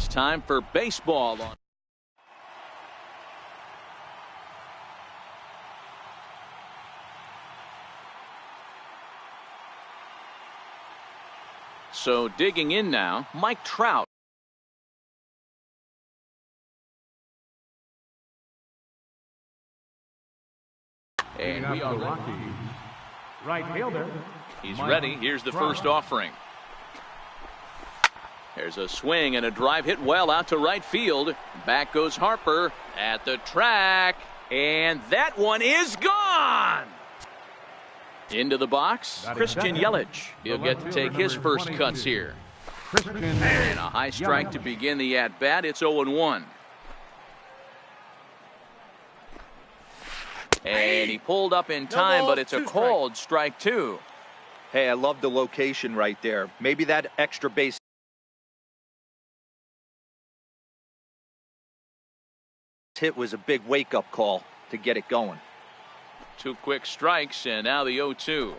It's time for baseball on. So digging in now, Mike Trout. And we are ready. Right fielder. He's ready. Here's the first offering. There's a swing and a drive hit well out to right field. Back goes Harper at the track. And that one is gone. Into the box, Christian Yelich. He'll get to take his first cuts here. And a high strike to begin the at-bat. It's 0-1. And he pulled up in time, but it's a called strike two. Hey, I love the location right there. Maybe that extra base hit was a big wake-up call to get it going. 2 quick strikes, and now the 0-2.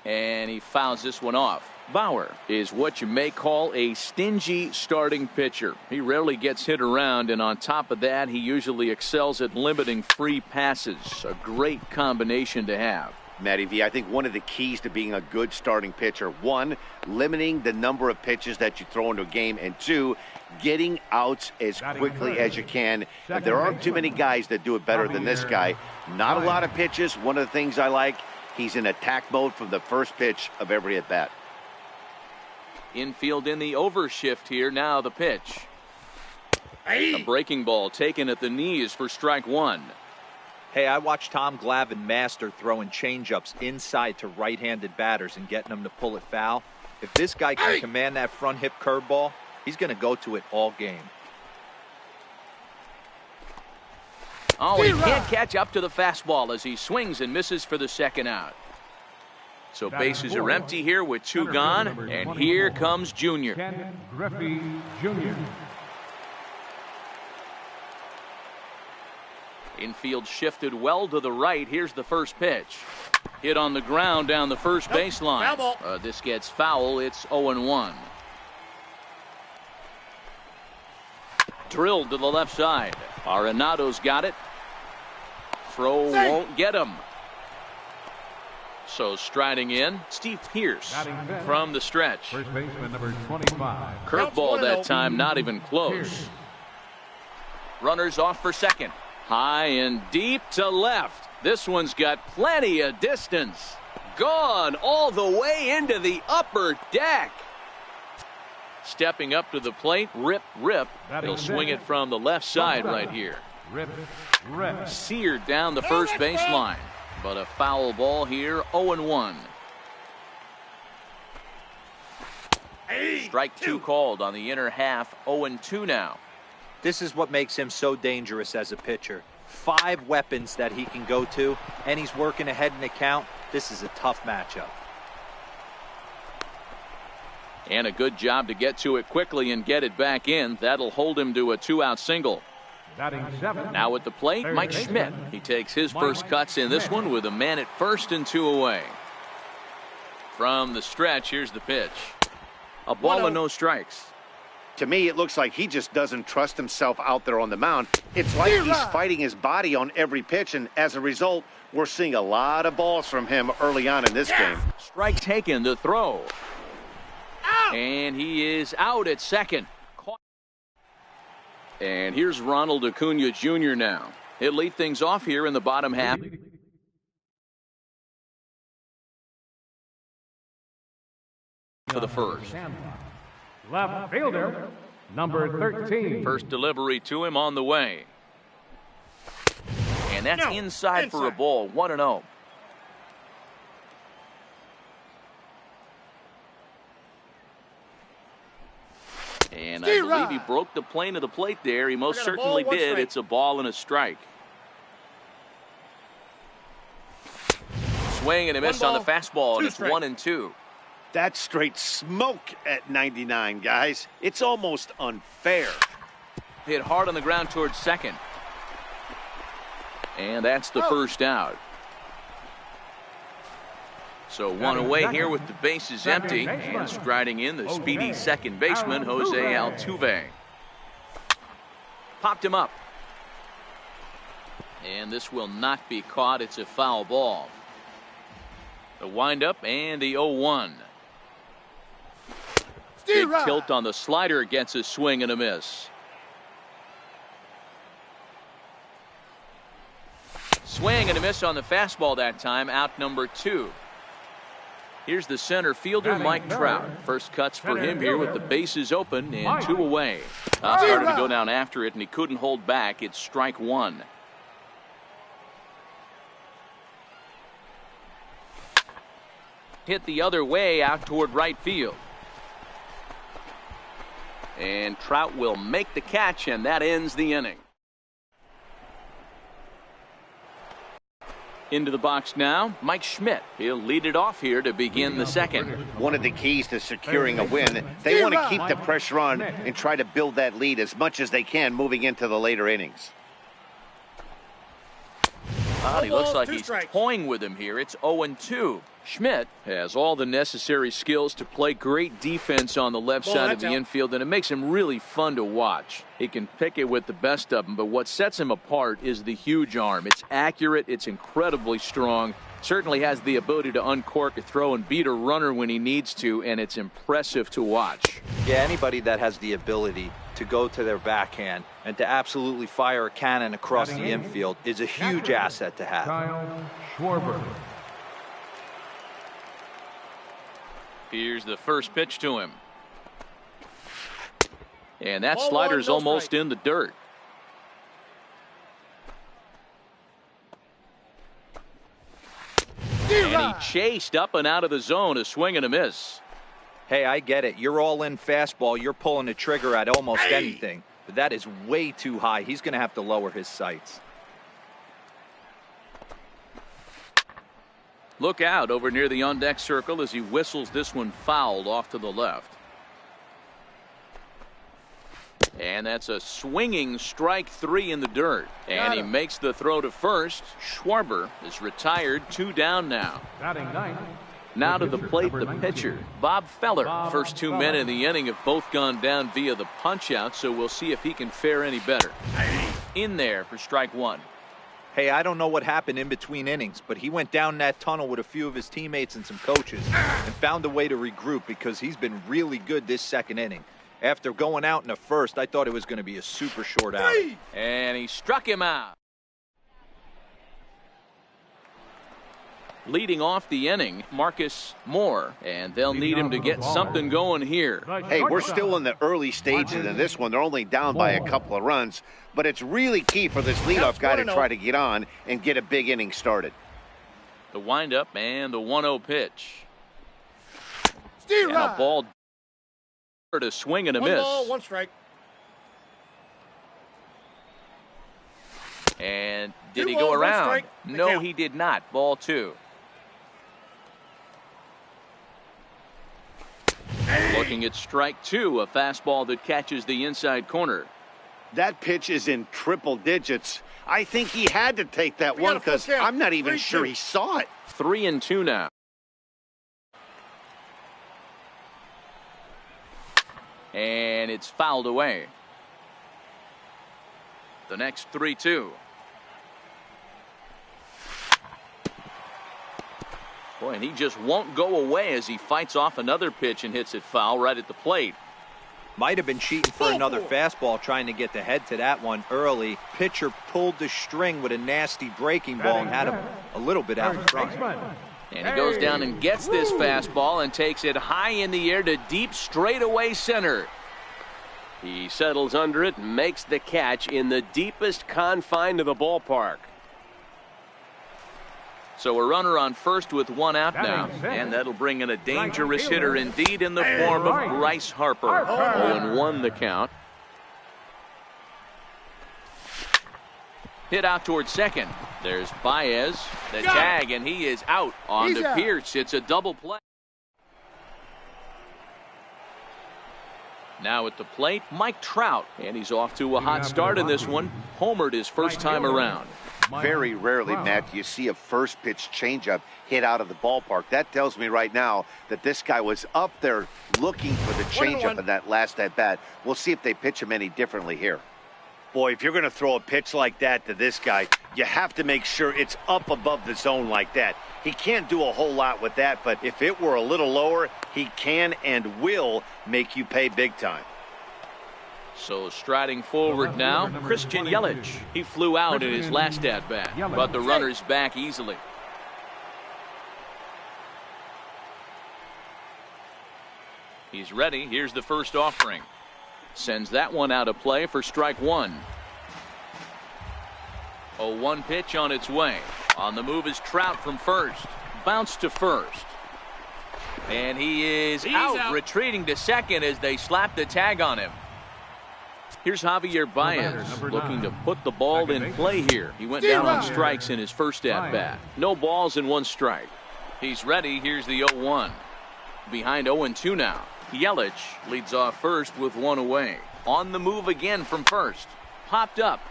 And he fouls this one off. Bauer is what you may call a stingy starting pitcher. He rarely gets hit around, and on top of that, he usually excels at limiting free passes. A great combination to have. Matty V, I think one of the keys to being a good starting pitcher, one, limiting the number of pitches that you throw into a game, and two, getting outs as quickly as you can. There aren't too many guys that do it better than this guy. Not a lot of pitches. One of the things I like, he's in attack mode from the first pitch of every at-bat. Infield in the overshift here. Now the pitch. A breaking ball taken at the knees for strike one. Hey, I watched Tom Glavine master throwing changeups inside to right-handed batters and getting them to pull it foul. If this guy can command that front hip curveball, he's going to go to it all game. Oh, he can't catch up to the fastball as he swings and misses for the second out. So bases are empty here with 2 gone, and here comes Junior. Ken Griffey Jr. Infield shifted well to the right. Here's the first pitch. Hit on the ground down the first baseline. This gets foul. It's 0-1. Drilled to the left side. Arenado's got it. Throw won't get him. So striding in, Steve Pearce from the stretch. First baseman number 25. Curveball that time, not even close. Runners off for second. High and deep to left. This one's got plenty of distance. Gone all the way into the upper deck. Stepping up to the plate, rip. He'll swing it from the left side right here. Rip. Seared down the first baseline. But a foul ball here, 0-1. Strike two called on the inner half, 0-2 now. This is what makes him so dangerous as a pitcher. 5 weapons that he can go to, and he's working ahead in the count. This is a tough matchup. And a good job to get to it quickly and get it back in. That'll hold him to a 2-out single. Now at the plate, Mike Schmidt. He takes his first cuts in this one with a man at first and 2 away. From the stretch, here's the pitch. A ball and no strikes. To me, it looks like he just doesn't trust himself out there on the mound. It's like he's fighting his body on every pitch, and as a result, we're seeing a lot of balls from him early on in this game. Strike taken to throw. And he is out at second. And here's Ronald Acuna Jr. now. He'll lead things off here in the bottom half. For the first. Left fielder, number 13. First delivery to him on the way. And that's inside for a ball, 1-0. And I believe he broke the plane of the plate there. He most certainly did. It's a ball and a strike. Swing and a miss on the fastball, and it's 1-2. That's straight smoke at 99, guys. It's almost unfair. Hit hard on the ground towards second. And that's the first out. So one away here with the bases empty, and striding in the speedy second baseman, Jose Altuve. Popped him up. And this will not be caught. It's a foul ball. The windup and the 0-1. Big tilt on the slider gets a swing and a miss. Swing and a miss on the fastball that time, out number 2. Here's the center fielder, Mike Trout. First cuts for him here with the bases open and 2 away. Started to go down after it, and he couldn't hold back. It's strike 1. Hit the other way out toward right field. And Trout will make the catch, and that ends the inning. Into the box now, Mike Schmidt. He'll lead it off here to begin the second. One of the keys to securing a win, they want to keep the pressure on and try to build that lead as much as they can moving into the later innings. He looks like he's toying with him here. It's 0-2. Schmidt has all the necessary skills to play great defense on the left side of the infield, and it makes him really fun to watch. He can pick it with the best of them, but what sets him apart is the huge arm. It's accurate, it's incredibly strong, certainly has the ability to uncork a throw and beat a runner when he needs to, and it's impressive to watch. Yeah, anybody that has the ability to go to their backhand and to absolutely fire a cannon across the infield is a huge asset to have. Kyle Schwarber. Here's the first pitch to him. And that slider's almost in the dirt. And he chased up and out of the zone, a swing and a miss. Hey, I get it. You're all in fastball. You're pulling the trigger at almost anything. But that is way too high. He's going to have to lower his sights. Look out over near the on-deck circle as he whistles this one fouled off to the left. And that's a swinging strike 3 in the dirt. And he makes the throw to first. Schwarber is retired, 2 down now. Batting ninth. Now to the plate, the pitcher, Bob Feller. First 2 men in the inning have both gone down via the punch-out, so we'll see if he can fare any better. In there for strike 1. Hey, I don't know what happened in between innings, but he went down that tunnel with a few of his teammates and some coaches and found a way to regroup because he's been really good this second inning. After going out in the first, I thought it was going to be a super short outing. And he struck him out. Leading off the inning, Marcus Moore, and they'll need him to get something going here. Hey, we're still in the early stages of this one. They're only down by a couple of runs, but it's really key for this leadoff guy to try to get on and get a big inning started. The windup and the 1-0 pitch. And a ball to swing and a miss. 1 strike. And did he go around? No, he did not. Ball 2. Looking at strike 2, a fastball that catches the inside corner. That pitch is in triple digits. I think he had to take that one because I'm not even sure he saw it. 3-2 now. And it's fouled away. The next 3-2. Boy, and he just won't go away as he fights off another pitch and hits it foul right at the plate. Might have been cheating for another fastball trying to get the head to that one early. Pitcher pulled the string with a nasty breaking ball and had him a little bit out in front. And he goes down and gets this fastball and takes it high in the air to deep straightaway center. He settles under it and makes the catch in the deepest confine of the ballpark. So a runner on first with 1 out now, and that'll bring in a dangerous hitter indeed in the form of Bryce Harper. 0-1 the count. Hit out towards second. There's Baez, the tag, and he is out on to Pierce. It's a double play. Now at the plate, Mike Trout, and he's off to a hot start in this one. Homered his first time around. Very rarely, Matt, do you see a first pitch changeup hit out of the ballpark. That tells me right now that this guy was up there looking for the changeup in that last at bat. We'll see if they pitch him any differently here. Boy, if you're going to throw a pitch like that to this guy, you have to make sure it's up above the zone like that. He can't do a whole lot with that, but if it were a little lower, he can and will make you pay big time. So striding forward now, Christian Yelich. He flew out in his last at-bat, but the runner's back easily. He's ready. Here's the first offering. Sends that one out of play for strike one. 0-1 pitch on its way. On the move is Trout from first. Bounce to first. And he is out, retreating to second as they slap the tag on him. Here's Javier Baez looking to put the ball in play here. He went down on strikes in his first at-bat. No balls and 1 strike. He's ready. Here's the 0-1. Behind 0-2 now. Yelich leads off first with 1 away. On the move again from first. Popped up.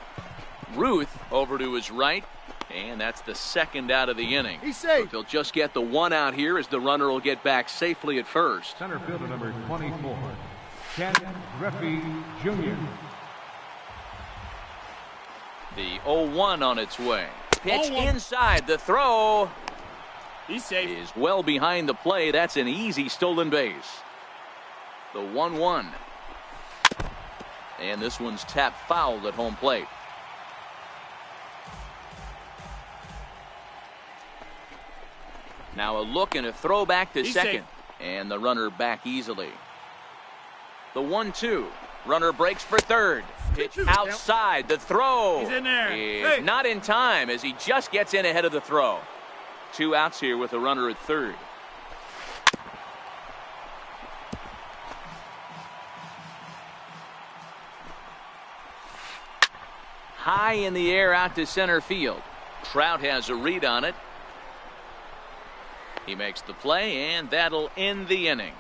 Ruth over to his right. And that's the second out of the inning. He's safe. They'll just get the 1 out here as the runner will get back safely at first. Center fielder number 24, Ken Griffey Jr. The 0-1 on its way. Pitch inside. The throw. He's safe. Is well behind the play. That's an easy stolen base. The 1-1. And this one's tapped foul at home plate. Now a look and a throw back to second. Safe. And the runner back easily. The 1-2. Runner breaks for third. Pitch outside. The throw. He's in there. Is not in time as he just gets in ahead of the throw. 2 outs here with a runner at third. High in the air out to center field. Trout has a read on it. He makes the play, and that'll end the inning.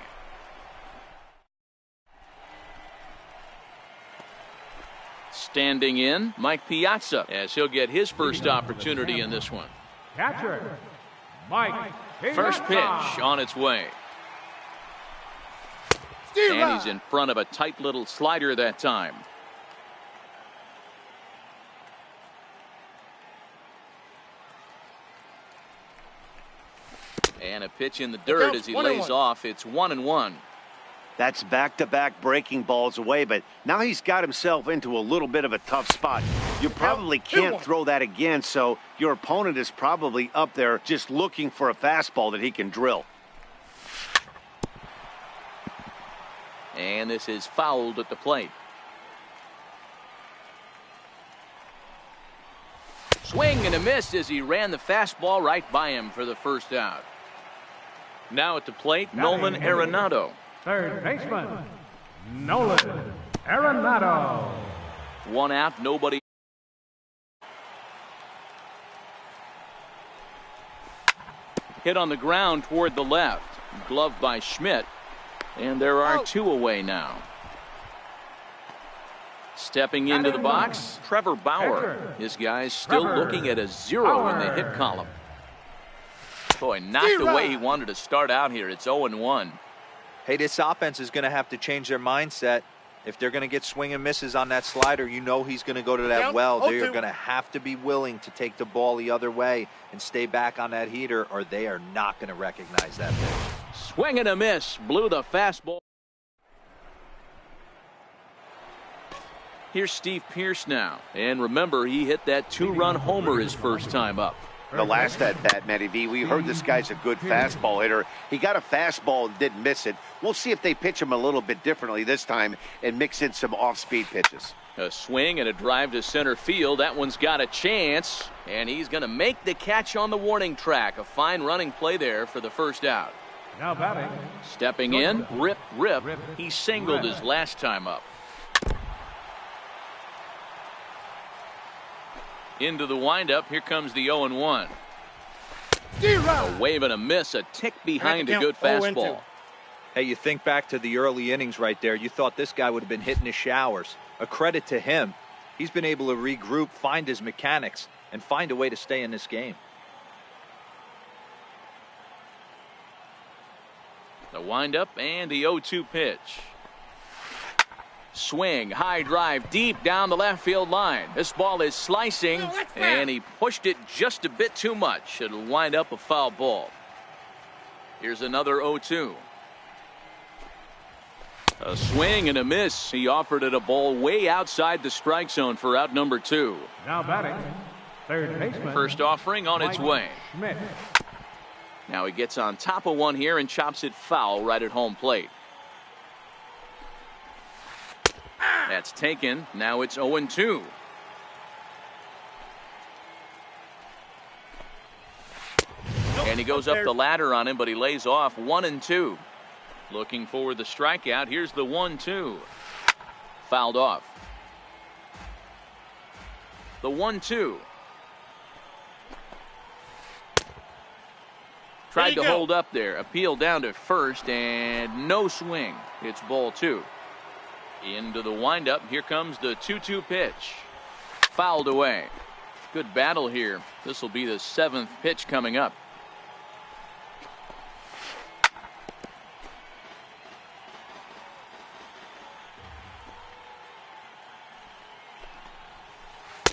Standing in, Mike Piazza, as he'll get his first opportunity in this one. Catcher, Mike Piazza. First pitch on its way. And he's in front of a tight little slider that time. And a pitch in the dirt as he lays off. It's 1-1. That's back-to-back breaking balls away, but now he's got himself into a little bit of a tough spot. You probably can't throw that again, so your opponent is probably up there just looking for a fastball that he can drill. And this is fouled at the plate. Swing and a miss as he ran the fastball right by him for the first out. Now at the plate, Nolan Arenado. Third baseman, Nolan Arenado. 1 out, nobody. Hit on the ground toward the left. Gloved by Schmidt. And there are 2 away now. Stepping into the box, Trevor Bauer. His guy's still looking at a 0 in the hit column. Boy, not the way he wanted to start out here. It's 0-1. Hey, this offense is going to have to change their mindset. If they're going to get swing and misses on that slider, you know he's going to go to that well. They are going to have to be willing to take the ball the other way and stay back on that heater, or they are not going to recognize that pitch. Swing and a miss. Blew the fastball. Here's Steve Pearce now. And remember, he hit that 2-run homer his first time up. The last at-bat, Matty V, we heard this guy's a good fastball hitter. He got a fastball and didn't miss it. We'll see if they pitch him a little bit differently this time and mix in some off-speed pitches. A swing and a drive to center field. That one's got a chance. And he's going to make the catch on the warning track. A fine running play there for the first out. Now batting. Stepping in, Rip. He singled his last time up. Into the windup. Here comes the 0-1. A wave and a miss. A tick behind a good fastball. Hey, you think back to the early innings right there. You thought this guy would have been hitting his showers. A credit to him. He's been able to regroup, find his mechanics, and find a way to stay in this game. The windup and the 0-2 pitch. Swing, high drive, deep down the left field line. This ball is slicing, and he pushed it just a bit too much. It'll wind up a foul ball. Here's another 0-2. A swing and a miss. He offered it a ball way outside the strike zone for out number 2. Now batting, third baseman. First offering on its way. Schmidt. Now he gets on top of one here and chops it foul right at home plate. That's taken. Now it's 0-2. And he goes up the ladder on him, but he lays off 1-2. Looking for the strikeout. Here's the 1-2. Fouled off. The 1-2. Tried to hold up there. Appeal down to first, and no swing. It's ball 2. Into the windup. Here comes the 2-2 pitch. Fouled away. Good battle here. This will be the 7th pitch coming up.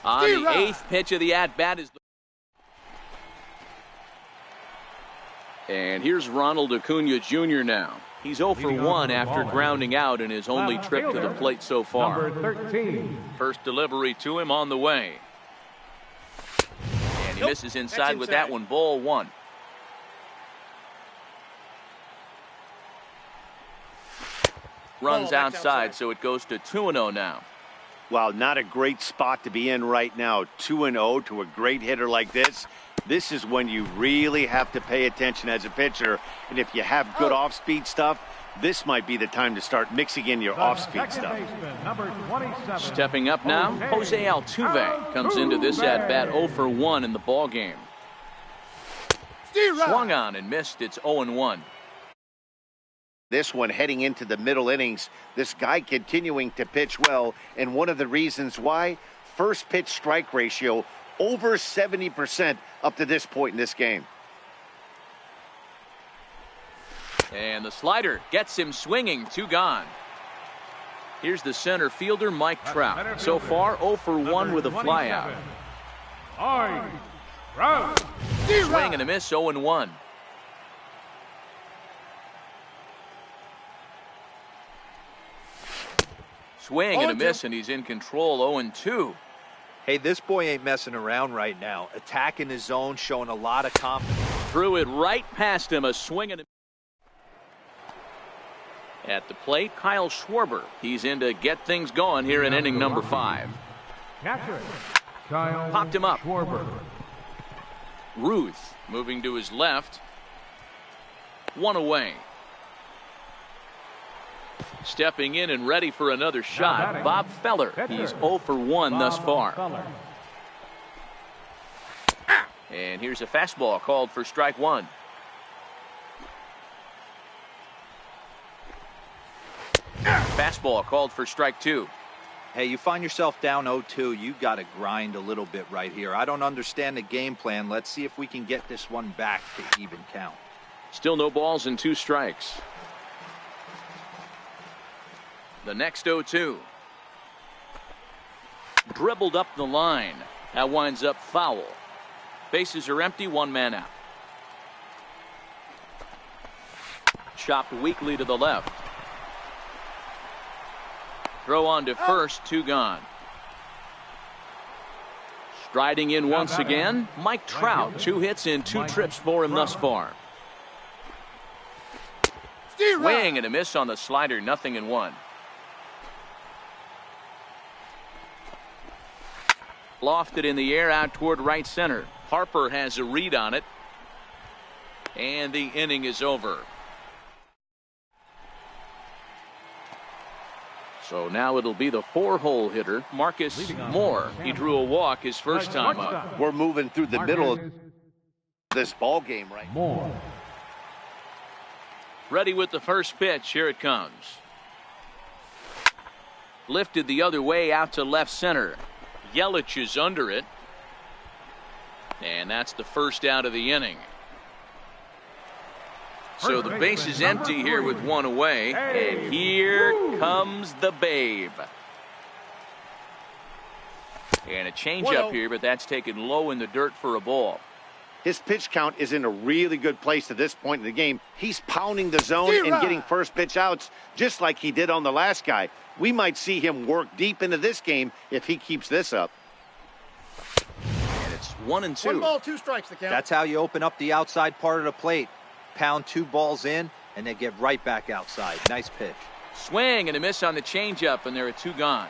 On the 8th pitch of the at-bat is and here's Ronald Acuna Jr. now. He's 0 for 1 after grounding out in his only trip to the plate so far. Number 13. First delivery to him on the way. And he misses inside with that one. Ball 1. Runs outside, so it goes to 2-0 now. Well, not a great spot to be in right now. 2-0 to a great hitter like this. This is when you really have to pay attention as a pitcher. And if you have good off-speed stuff, this might be the time to start mixing in your off-speed stuff. Number 27. Stepping up now, Jose Altuve comes into this at-bat 0 for 1 in the ball game. Swung on and missed. It's 0-1. This one heading into the middle innings. This guy continuing to pitch well, and one of the reasons why, first pitch strike ratio over 70% up to this point in this game. And the slider gets him swinging. 2 gone. Here's the center fielder, Mike Trout. So far 0 for 1 with a flyout. Swing and a miss. 0-1. Swing and a miss, and he's in control. 0-2. Hey, this boy ain't messing around right now. Attacking his zone, showing a lot of confidence. Threw it right past him. A swing and a at the plate, Kyle Schwarber. He's in to get things going here in inning number 5. Catcher, Kyle Popped him up. Schwarber. Ruth moving to his left. 1 away. Stepping in and ready for another shot, Bob Feller. He's 0 for 1 thus far. And here's a fastball called for strike 1. Fastball called for strike 2. Hey, you find yourself down 0-2, you got to grind a little bit right here. I don't understand the game plan. Let's see if we can get this one back to even count. Still no balls and 2 strikes. The next 0-2. Dribbled up the line. That winds up foul. Bases are empty, 1 man out. Chopped weakly to the left. Throw on to first, 2 gone. Striding in once again, Mike Trout. 2 hits in 2 trips for him thus far. Swing and a miss on the slider, 0-1. Lofted in the air out toward right center. Harper has a read on it. And the inning is over. So now it'll be the 4-hole hitter, Marcus Moore. He drew a walk his first time up. We're moving through the middle of this ball game right now. Moore. Ready with the first pitch. Here it comes. Lifted the other way out to left center. Yelich is under it. And that's the first out of the inning. So the base is empty here with one away. And here comes the Babe. And a changeup here, but that's taken low in the dirt for a ball. His pitch count is in a really good place at this point in the game. He's pounding the zone and getting first pitch outs just like he did on the last guy. We might see him work deep into this game if he keeps this up. And it's 1-2. 1 ball, 2 strikes the count. That's how you open up the outside part of the plate. Pound 2 balls in and then get right back outside. Nice pitch. Swing and a miss on the changeup, and there are 2 gone.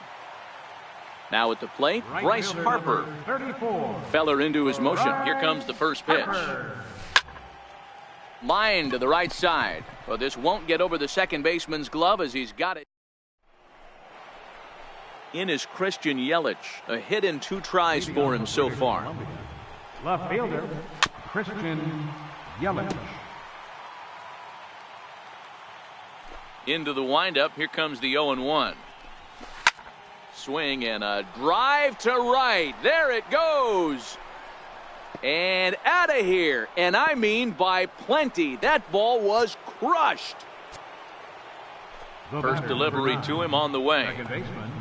Now at the plate, Bryce Harper. 34. Feller into his motion. Here comes the first pitch. Line to the right side. But this won't get over the second baseman's glove as he's got it. In is Christian Yelich. A hit in 2 tries for him so far. Left fielder, Christian Yelich. Into the windup. Here comes the 0-1. Swing and a drive to right. There it goes. And out of here. And I mean by plenty. That ball was crushed. First delivery to him on the way. Second baseman,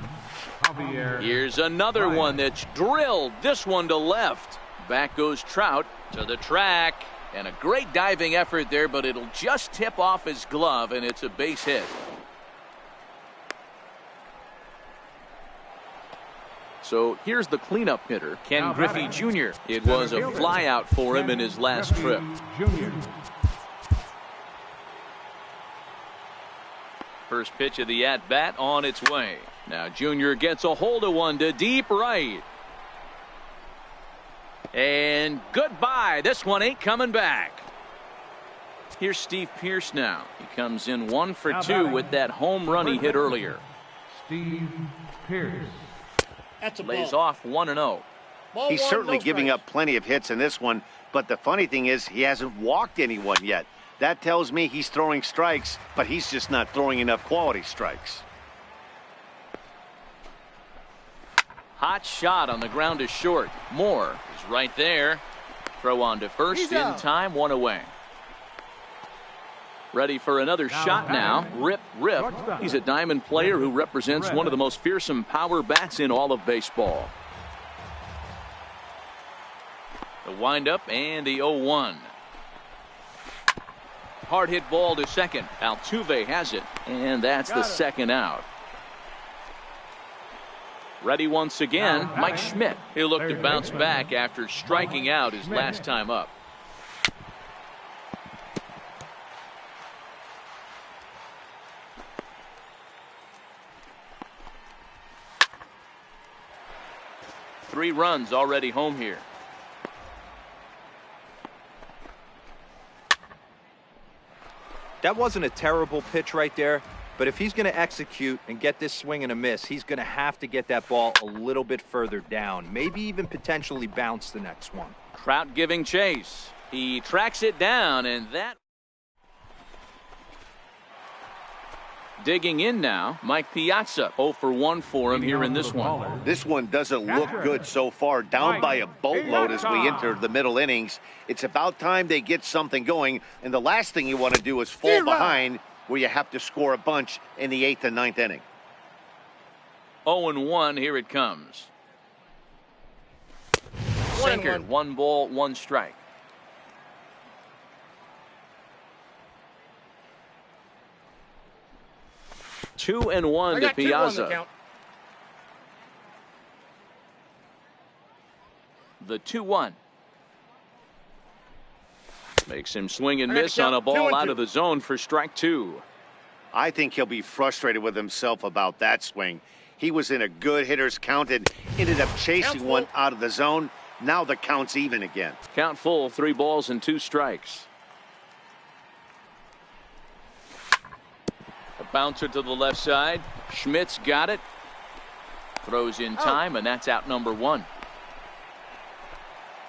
Javier. Here's another one that's drilled. This one to left. Back goes Trout to the track. And a great diving effort there, but it'll just tip off his glove, and it's a base hit. So here's the cleanup hitter, Ken Griffey Jr. It was a flyout for him in his last trip. Junior. First pitch of the at-bat on its way. Now Jr. gets a hold of one to deep right. And goodbye. This one ain't coming back. Here's Steve Pearce now. He comes in 1 for 2 with that home run he hit earlier. Steve Pearce. That's a Lays ball. off 1-0. He's 1, certainly no giving strikes. up plenty of hits in this one, but the funny thing is he hasn't walked anyone yet. That tells me he's throwing strikes, but he's just not throwing enough quality strikes. Hot shot on the ground to short. Moore is right there. Throw on to first He's in out. time, 1 away. Ready for another shot now. Rip. He's a diamond player who represents one of the most fearsome power bats in all of baseball. The windup and the 0-1. Hard hit ball to second. Altuve has it, and that's the second out. Ready once again, Mike Schmidt. He'll look to bounce back after striking out his last time up. Three runs already home here. That wasn't a terrible pitch right there, but if he's going to execute and get this swing and a miss, he's going to have to get that ball a little bit further down, maybe even potentially bounce the next one. Trout giving chase. He tracks it down, and that... Digging in now, Mike Piazza. 0 for 1 for him here in this one. This one doesn't look good so far, down by a boatload as we enter the middle innings. It's about time they get something going, and the last thing you want to do is fall behind where you have to score a bunch in the 8th and 9th inning. 0-1, here it comes. Sinker, 1 ball, 1 strike. Two and 1 to Piazza. The 2-1. Makes him swing and miss on a ball out of the zone for strike 2. I think he'll be frustrated with himself about that swing. He was in a good hitter's count and ended up chasing one out of the zone. Now the count's even again. Count full, 3 balls and 2 strikes. A bouncer to the left side. Schmidt's got it. Throws in time, and that's out number 1.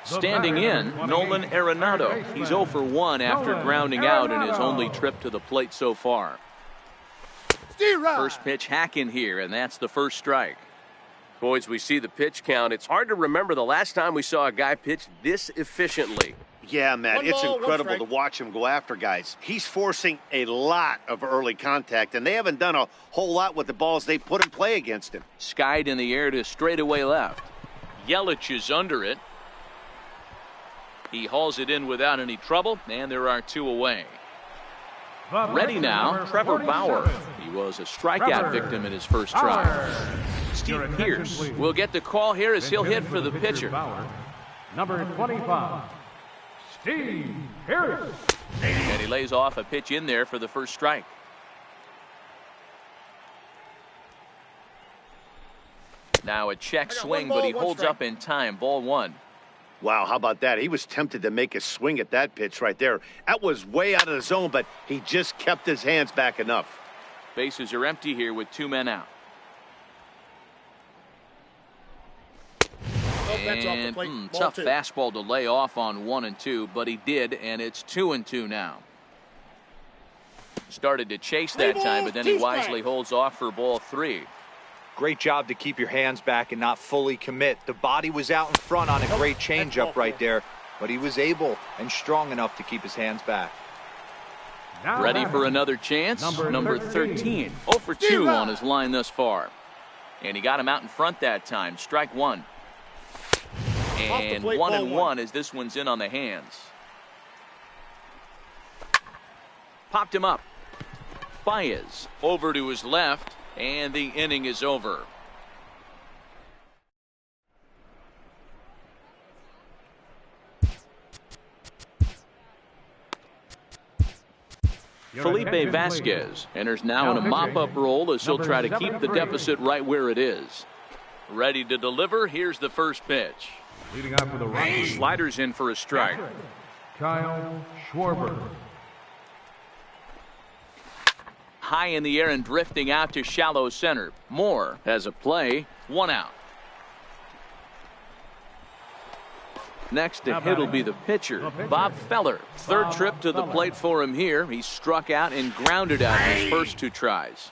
Standing in, Nolan Arenado. He's 0 for 1 after grounding out in his only trip to the plate so far. First pitch hack in here, and that's the first strike. Boys, we see the pitch count. It's hard to remember the last time we saw a guy pitch this efficiently. Yeah, man, One it's ball, incredible one to strike. watch him go after guys. He's forcing a lot of early contact, and they haven't done a whole lot with the balls they put in play against him. Skied in the air to straightaway left. Yelich is under it. He hauls it in without any trouble, and there are 2 away. Ready now, Trevor Bauer. He was a strikeout victim in his first try. Steve Pierce will get the call here as he'll hit for the pitcher. Number 25, Steve Pierce. And he lays off a pitch in there for the first strike. Now a check swing, but he holds up in time. Ball 1. Wow, how about that? He was tempted to make a swing at that pitch right there. That was way out of the zone, but he just kept his hands back enough. Bases are empty here with 2 men out. That's off the And plate. Ball tough 2. fastball to lay off on 1 and 2, but he did, and it's 2 and 2 now. Started to chase that time, but then he wisely holds off for ball 3. Great job to keep your hands back and not fully commit. The body was out in front on a great changeup right there, but he was able and strong enough to keep his hands back. Now Ready batting, for another chance? Number 13. 0 for 2 Zero. on his line thus far. And he got him out in front that time. Strike 1. And plate, 1 ball and 1. 1 as this one's in on the hands. Popped him up. Baez over to his left, and the inning is over. Felipe Vasquez enters now in a mop-up role as he'll try to keep the deficit right where it is. Ready to deliver. Here's the first pitch. leading out for the Rockies, Sliders in for a strike. Kyle Schwarber. High in the air and drifting out to shallow center. Moore has a play. 1 out. Next to hit will be the pitcher, Bob Feller. Third trip to the plate for him here. He struck out and grounded out in his first 2 tries.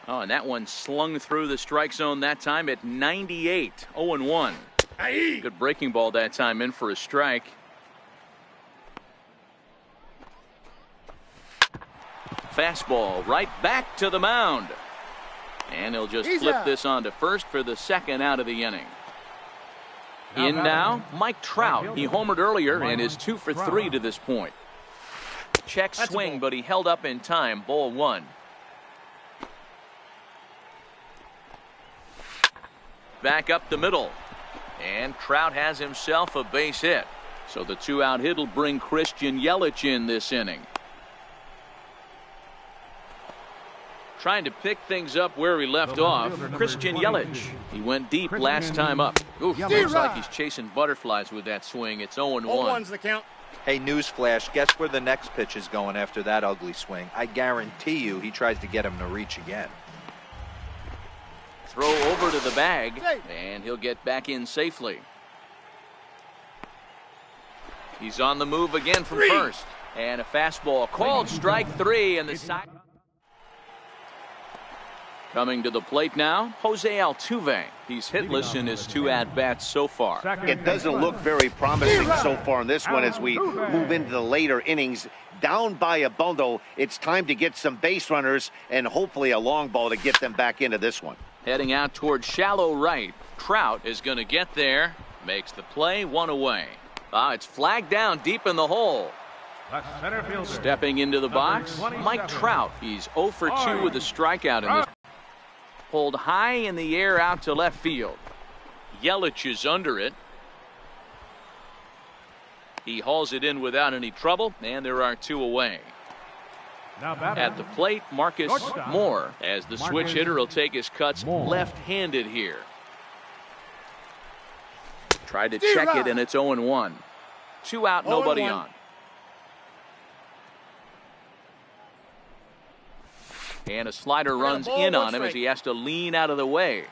Oh, and that one slung through the strike zone that time at 98. 0-1. Good breaking ball that time in for a strike. Fastball right back to the mound. And he'll just flip this on to first for the 2nd out of the inning. In now, Mike Trout. He homered earlier and is 2 for 3 to this point. Check swing, but he held up in time. Ball 1. Back up the middle. And Trout has himself a base hit. So the 2-out hit will bring Christian Yelich in this inning. Trying to pick things up where he left off. Christian Yelich. He went deep last time up. Oof, looks like he's chasing butterflies with that swing. It's 0-1. 0-1's the count. Hey, newsflash, guess where the next pitch is going after that ugly swing? I guarantee you he tries to get him to reach again. Throw over to the bag, and he'll get back in safely. He's on the move again from first. And a fastball called strike 3, and the side. Coming to the plate now, Jose Altuve. He's hitless in his 2 at-bats so far. It doesn't look very promising so far in this one as we move into the later innings. Down by a bundle, it's time to get some base runners and hopefully a long ball to get them back into this one. Heading out towards shallow right. Trout is going to get there. Makes the play. 1 away. It's flagged down deep in the hole. Stepping into the box, Mike Trout. He's 0 for 2 with a strikeout in this. Pulled high in the air out to left field. Yelich is under it. He hauls it in without any trouble, and there are 2 away. At the plate, Marcus Moore, as the switch hitter will take his cuts left-handed here. Tried to check it, and it's 0-1. 2 out, nobody on. And a slider runs in on him as he has to lean out of the way.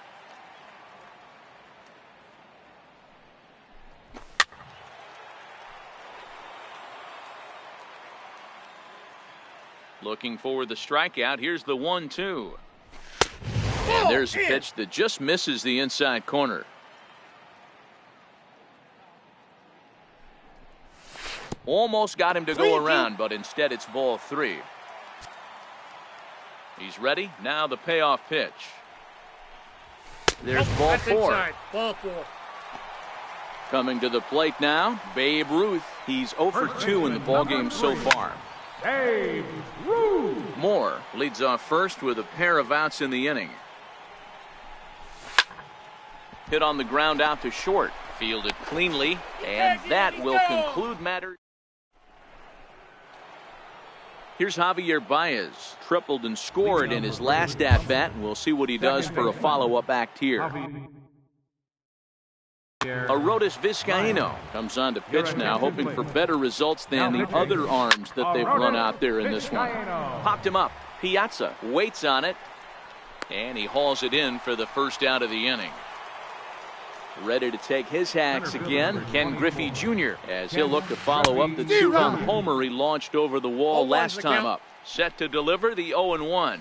Looking for the strikeout. Here's the 1-2. And there's a pitch that just misses the inside corner. Almost got him to go around, but instead it's ball 3. He's ready. Now the payoff pitch. There's ball 4. Ball 4. Coming to the plate now, Babe Ruth. He's 0 for 2 in the ballgame so far. Babe Ruth. Moore leads off first with a pair of outs in the inning. Hit on the ground out to short. Fielded cleanly, and that will conclude matters. Here's Javier Baez. Tripled and scored in his last at-bat, and we'll see what he does for a follow-up act here. Arodys Vizcaíno comes on to pitch now, hoping for better results than the other arms that they've run out there in this one. Popped him up. Piazza waits on it, and he hauls it in for the first out of the inning. Ready to take his hacks again, Ken Griffey Jr., as he'll look to follow up the 2-run homer he launched over the wall last time up. Set to deliver the 0-1.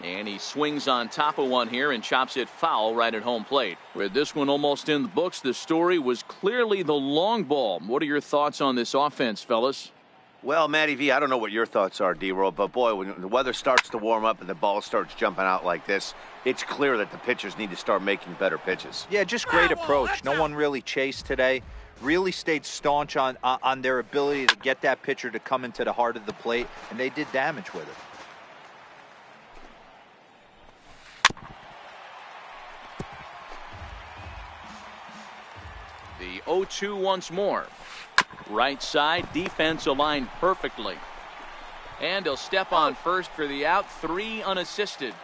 And he swings on top of one here and chops it foul right at home plate. With this one almost in the books, the story was clearly the long ball. What are your thoughts on this offense, fellas? Well, Matty V, I don't know what your thoughts are, D-Roll, but boy, when the weather starts to warm up and the ball starts jumping out like this, it's clear that the pitchers need to start making better pitches. Yeah, just great approach. No one really chased today. Really stayed staunch on their ability to get that pitcher to come into the heart of the plate, and they did damage with it. The 0-2 once more. Right side, defense aligned perfectly. And he'll step on first for the out, 3 unassisted.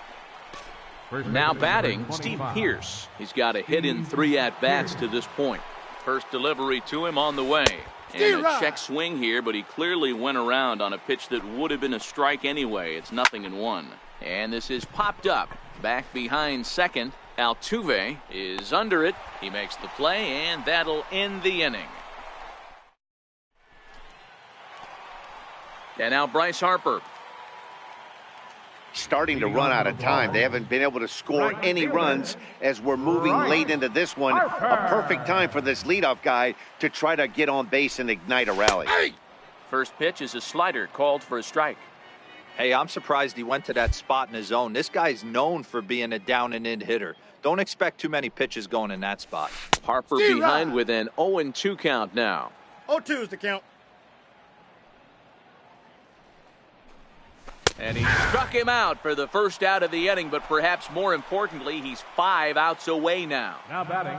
Now batting, Steve Pearce. He's got a hit in 3 at-bats to this point. First delivery to him on the way. And a check swing here, but he clearly went around on a pitch that would have been a strike anyway. It's 0-1. And this is popped up. Back behind second. Altuve is under it. He makes the play, and that'll end the inning. And now Bryce Harper. Starting to run out of time. They haven't been able to score any runs as we're moving late into this one. A perfect time for this leadoff guy to try to get on base and ignite a rally. First pitch is a slider called for a strike. Hey, I'm surprised he went to that spot in his zone. This guy's known for being a down-and-in hitter. Don't expect too many pitches going in that spot. Harper behind with an 0-2 count now. 0-2 is the count. And he struck him out for the first out of the inning, but perhaps more importantly, he's 5 outs away now. Now batting,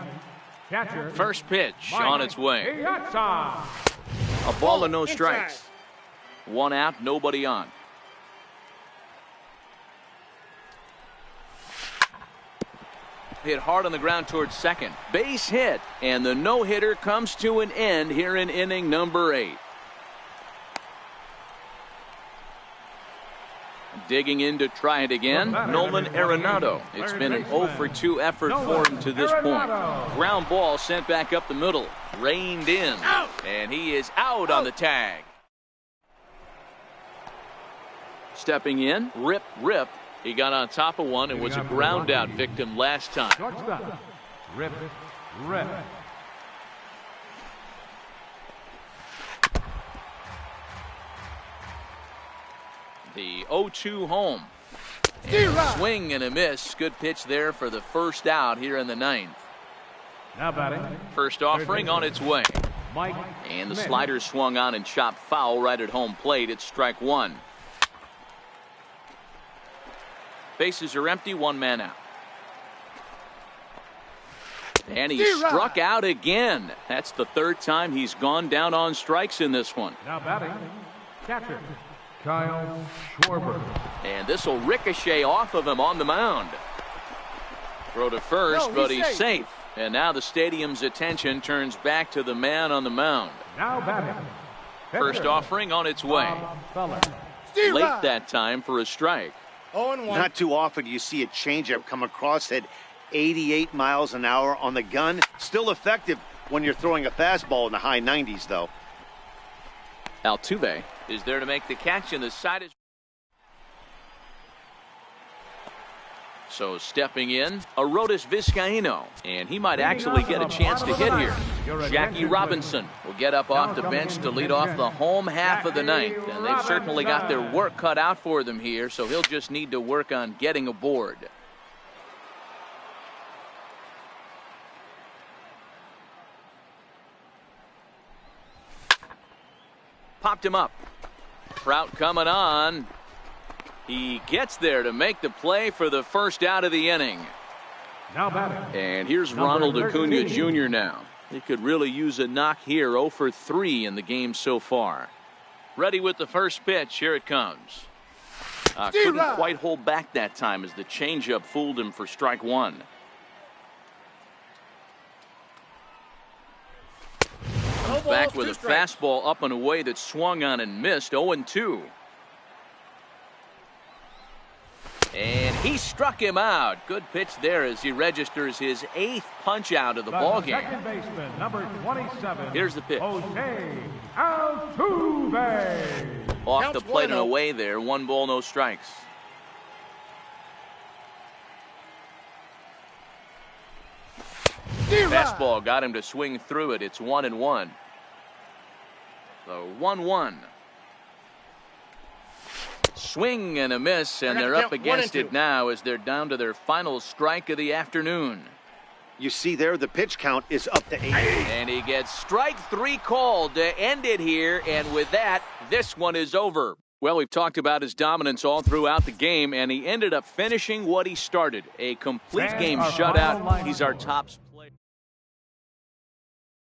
catcher. First pitch on its way. Piazza. A ball and no strikes. 1 out, nobody on. Hit hard on the ground towards second. Base hit, and the no-hitter comes to an end here in inning number 8. Digging in to try it again, Nolan Arenado. It's been an 0 for 2 effort for him to this point. Ground ball sent back up the middle, reined in, and he is out on the tag. Stepping in, Rip. He got on top of one and was a ground out victim last time. Shortstop. Rip. The 0-2 home. And a swing and a miss. Good pitch there for the first out here in the 9th. Now batting. First offering on its way. Mike And the Smith. slider swung on and chopped foul right at home plate. It's strike 1. Bases are empty, 1 man out. And he struck out again. That's the 3rd time he's gone down on strikes in this one. Now batting, catcher. Kyle Schwarber. And this will ricochet off of him on the mound. Throw to first, but he's safe. And now the stadium's attention turns back to the man on the mound. Now batting. First offering on its way. Late that time for a strike. 0-1. Not too often do you see a changeup come across at 88 miles an hour on the gun. Still effective when you're throwing a fastball in the high 90s, though. Altuve is there to make the catch, and the side is So stepping in, Arodys Vizcaíno, and he might actually get a chance to hit here. Jackie Robinson will get up off the bench to lead off the home half of the ninth, and they've certainly got their work cut out for them here, so he'll just need to work on getting aboard. Popped him up. Trout coming on. He gets there to make the play for the first out of the inning. Now batting. And here's Ronald Acuna Jr. now. He could really use a knock here. 0 for 3 in the game so far. Ready with the first pitch. Here it comes. Couldn't quite hold back that time as the changeup fooled him for strike one. Back with a fastball up and away that swung on and missed. 0-2. And he struck him out. Good pitch there as he registers his 8th punch out of the ballgame. Second baseman, number 27. Here's the pitch. Jose Altuve. Off the plate and away there. 1 ball, no strikes. Fastball got him to swing through it. It's 1-1. So 1-1. Swing and a miss, and they're up against it now as they're down to their final strike of the afternoon. You see there, the pitch count is up to 8. And he gets strike 3 called to end it here, and with that, this one is over. Well, we've talked about his dominance all throughout the game, and he ended up finishing what he started. A complete game shutout. He's our top